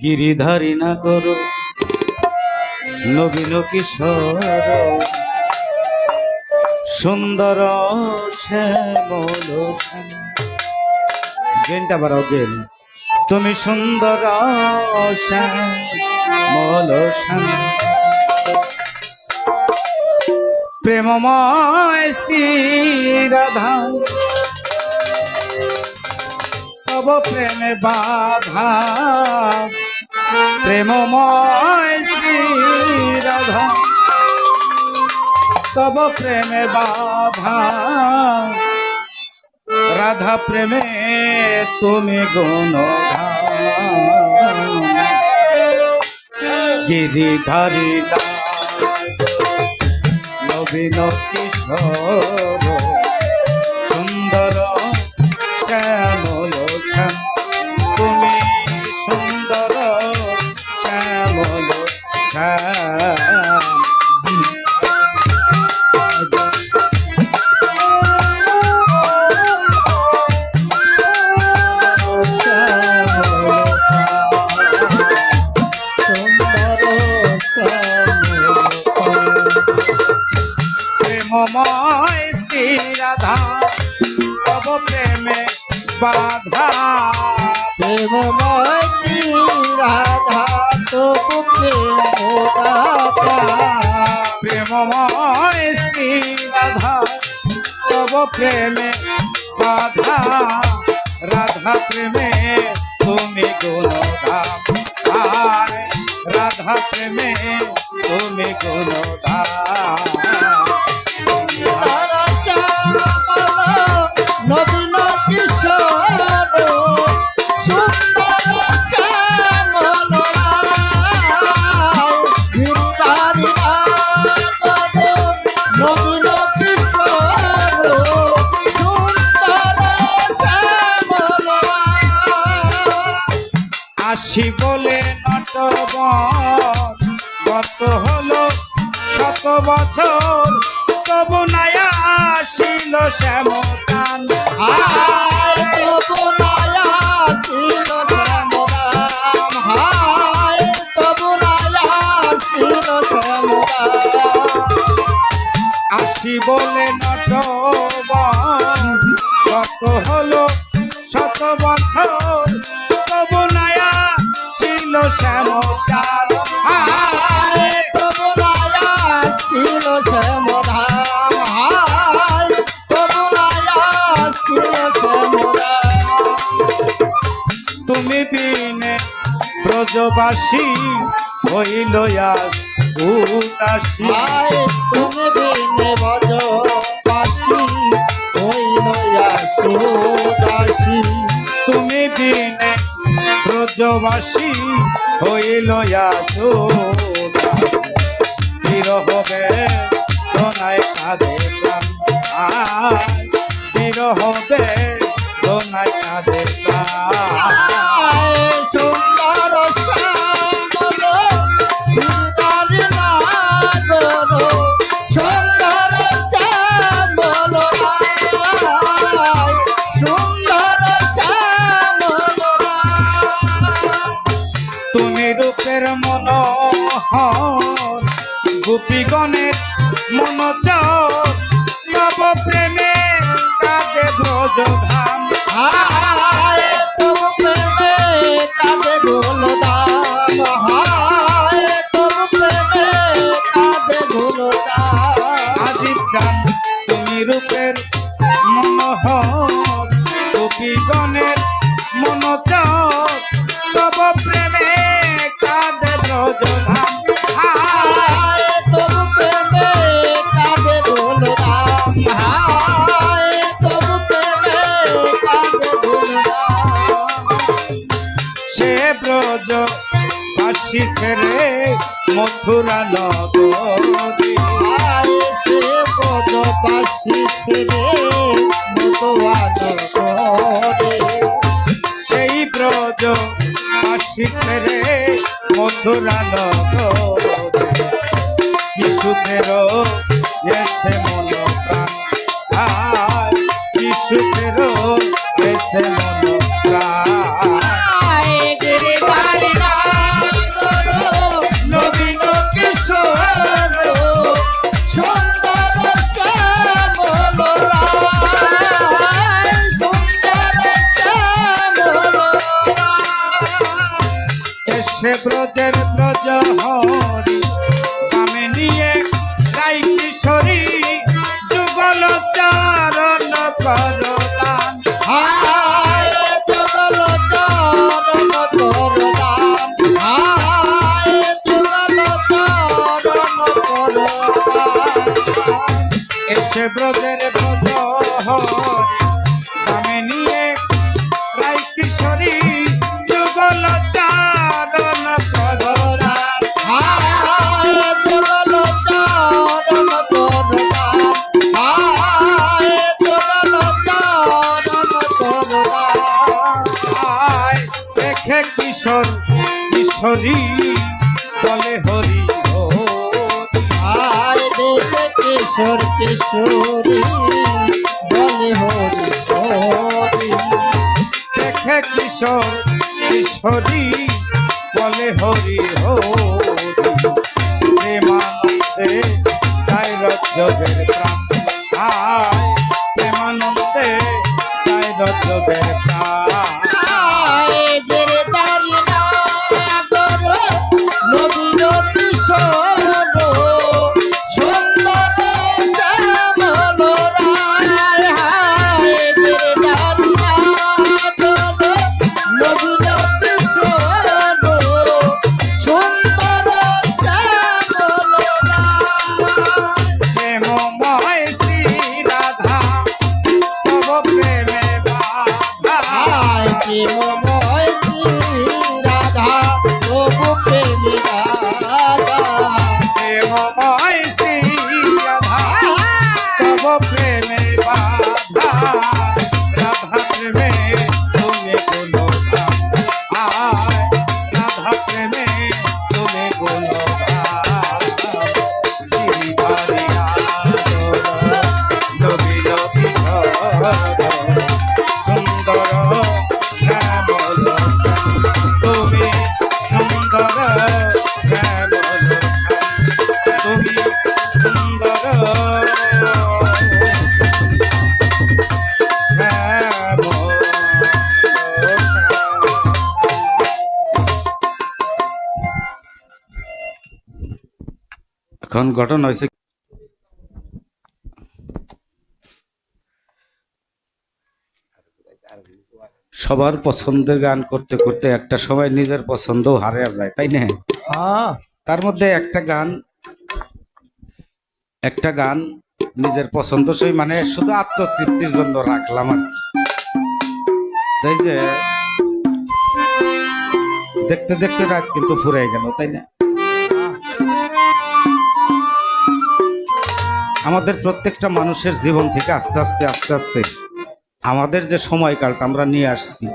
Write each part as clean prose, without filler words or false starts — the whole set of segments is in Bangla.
গিরিধারী না করো নবীন কিশোর সুন্দর শ্যামল গেনটা বাড়াও গেন তুমি সুন্দর শ্যামল প্রেমময় শ্রী রাধা তব প্রেমে বাধা প্রেমময় শ্রী রাধা তব প্রেমে বাধা রাধা প্রেমে তুমি গুণগান গিরিধারী নবীন কিশোর সুন্দর শ্যামল তুমি সুন্দর শ্যামল প্রেমময় শ্রী রাধা তব প্রেমে বাধা প্রেমময় শ্রী রাধা তব প্রেম দাতা প্রেমময় শ্রী রাধা তব প্রেমে বাধা রাধা প্রেমে তুমি গুণধাম রাধা প্রেমে তুমি গুণধাম নবীন কিশোর সুন্দর শ্যামল গিরিধারী নবীন কিশোর সুন্দর শ্যামল আসি বলে নটবর গত হলো 100 বছর তবু নাই আসিল শ্যামকান হায় তবু নাই আসিল শ্যামরাম হায় তবু নাই আসিল শ্যামরাম আসি বলে নটবর গত হলো 100 বছর তবু নাই আসিল শ্যামকান হায় তবু নাই আসিল শ্যামরাম হায় তবু নাই আসিল শ্যামরাম তুমি বিনে ব্রজবাসী হইল আজ উদাসী হায় তুমি বিনে ব্রজবাসী হইল দাসী তুমি বিনে ব্রজবাসী হইল আজ বিরহবে দোনায় কাঁদে প্রাণ বিরহবে দোনায় কাঁদে প্রাণ সুন্দর শ্যামল গিরিধারী নাগর সুন্দর শ্যামল সুন্দর শ্যামল তুমি রূপের মনোহর গোপীগণের মনোচর নব প্রেমে কাঁদে ব্রজধাম হায় তবু প্রেমে কাঁদে গোলদাম হায় তবু প্রেমে কাঁদে গোলদাম আজিকান তুমি রূপের মনোহর গোপীগণের মনোচর তব প্রেমে কাঁদে ব্রজধাম হায় তবু প্রেমে কাঁদে গোলদাম হায় তবু প্রেমে কাঁদে গোলদাম সে ব্রজ বাসী ছেড়ে মথুরা নগরী হায় সে ব্রজবাসী ছেড়ে মতোয়ান করে সেই ব্রজ বাসী ছেড়ে মথুরা নগরী শিশুদেরও এসে মন প্রাণ শিশুদেরও এসে মন প্রাণ গিরিধারী ব্রজের ব্রজ হরি নামে নিয়ে রাই কিশোরী যুগল চারণ করলাম হায় যুগল চরণ করদান হায় যুগল চরণ করদান এসে ব্রজের ব্রজ হরি নামে নিয়ে রাই কিশোরী যুগল চারণ করলাম হায় যুগল চরণ করদান হায় যুগল চরণ করদান আয় দেখে কিশোর কিশোরী বলে হরি হরি আয় দেখে কিশোর কিশোরী বলে হরি হরি দেখে কিশোর কিশোরী বলে হরি হরি প্রেমানন্দে তাই রজ্জবের প্রাণ আয় প্রেমানন্দে তাই রজ্জবের প্রাণ আয় গেরে দারি নাগর নবীন কিশোর সুন্দর শ্যামল রায় হায় গেরে দারি নাগর নবীন কিশোর সুন্দর শ্যামল রায় প্রেমময় শ্রী রাধা তব প্রেমে বাধা আয় প্রেমময় রাধা তবু প্রেমী রাধা প্রেমময় শ্রী রাধা তব প্রেমে বাধা রাধা প্রেমে তুমি গুণগান আয় রাধা প্রেমে তুমি গুণগান গিরিধারী আদর নবীন কিশোর সুন্দর শ্যামল তুমি সুন্দর শ্যামল তুমি সুন্দর এখন ঘটনা হয়েছে সবার পছন্দের গান করতে করতে একটা সময় নিজের পছন্দও হারিয়ে যায় তাই না তার মধ্যে একটা গান নিজের পছন্দসই মানে শুধু আত্মতৃপ্তির জন্য রাখলাম আর কি তাই যে দেখতে দেখতে রাত কিন্তু ফুরাই গেল তাই না আমাদের প্রত্যেকটা মানুষের জীবন থেকে আস্তে আস্তে আমাদের যে সময়কালটা আমরা নিয়ে আসছি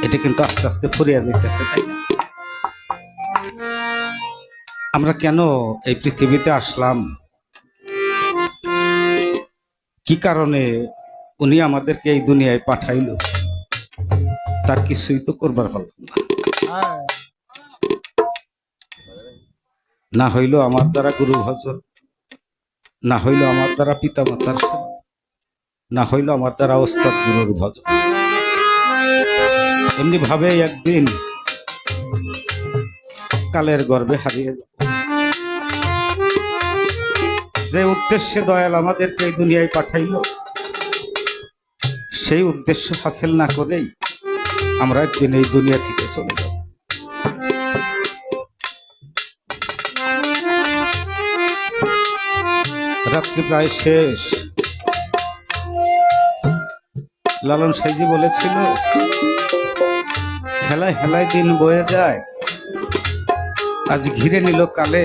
এটা কিন্তু আস্তে আস্তে ফুরিয়ে যেতেছে তাই না আমরা কেন এই পৃথিবীতে আসলাম কি কারণে উনি আমাদেরকে এই দুনিয়ায় পাঠাইল তার কিছুই তো করবার পারলাম না হইল আমার দ্বারা গুরু ভজন না হইল আমার দ্বারা পিতা মাতার সেবা না হইল আমার দ্বারা ওস্তাদ গুরুর ভজন এমনি ভাবে একদিন কালের গর্ভে হারিয়ে যাব যে উদ্দেশ্যে দয়াল আমাদেরকে এই দুনিয়ায় পাঠাইল সেই উদ্দেশ্য হাসিল না করেই আমরা একদিন এই দুনিয়া থেকে চলে যাব রাত্রি প্রায় শেষ লালন সাইজি বলেছিল হেলায় হেলায় দিন বয়ে যায় আজ ঘিরে নিল কালে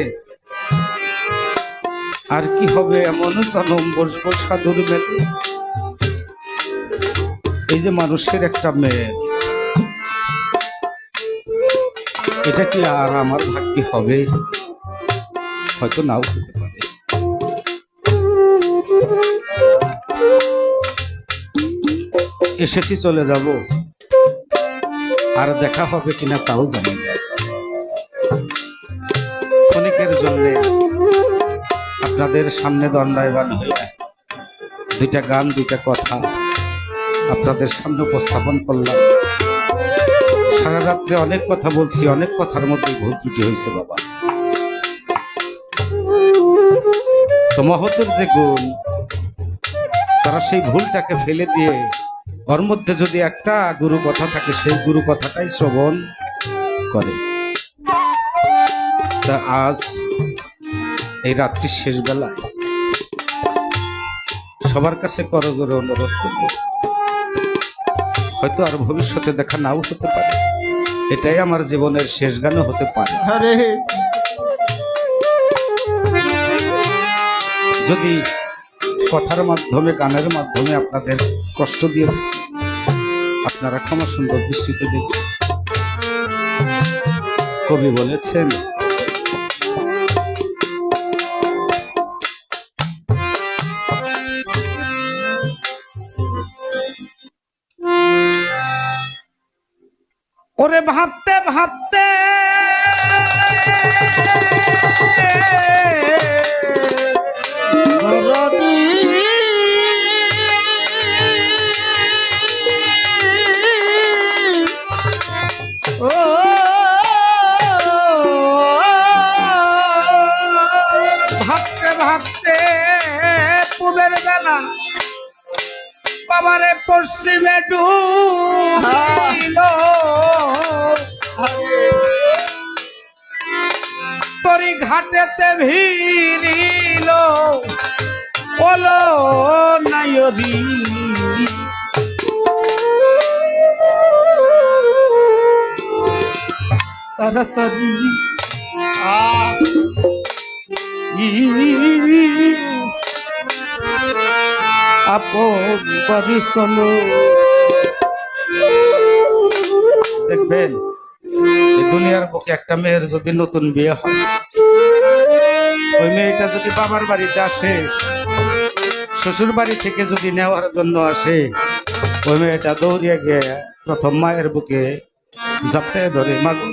আর কি হবে এমন জনম বসবো সাধুর মেলে এই যে মানুষের একটা মেয়ে এটা কি আর আমার ভাগ্যে হবে হয়তো নাও হতে পারে এসেছি চলে যাব আর দেখা হবে কিনা তাও জানি না ক্ষণিকের জন্য আপনাদের সামনে দণ্ডায়মান হয়ে দুইটা গান দুইটা কথা আপনাদের সামনে উপস্থাপন করলাম সারা রাত্রে অনেক কথা বলছি, অনেক কথার মধ্যে ভুল ত্রুটি হয়েছে বাবা। তো মহতের যে গুণ, তারা সেই ভুলটাকে ফেলে দিয়ে ওর মধ্যে যদি একটা গুরু কথা থাকে সেই গুরু কথাটাই শ্রবণ করে। তা আজ এই রাত্রির শেষ বেলায় সবার কাছে করজোরে অনুরোধ করব, হয়তো আর ভবিষ্যতে দেখা নাও হতে পারে, এটাই আমার জীবনের শেষ গানও হতে পারে। হরে যদি কথার মাধ্যমে, গানের মাধ্যমে আপনাদের কষ্ট দিয়ে থাকি, আপনারা ক্ষমা সুন্দর দৃষ্টিতে দেখুন। কবি বলেছেন, ওরে ভাবতে ভাবতে হরদি ও ভাবতে ভাবতে পূবের বেলা বাবারে পশ্চিমে ডুবিল, তরি ঘাটেতে ভিড়িল ওলো নায়রি, তাড়াতাড়ি আপন বাড়ি চলো। দেখবেন এই দুনিয়ার বুকে একটা মেয়ের যদি নতুন বিয়ে হয়, ওই মেয়েটা যদি বাবার বাড়িতে আসে, শ্বশুর বাড়ি থেকে যদি নেওয়ার জন্য আসে, ওই মেয়েটা দৌড়িয়ে গিয়ে প্রথম মায়ের বুকে ঝাপটায় ধরে, মাগো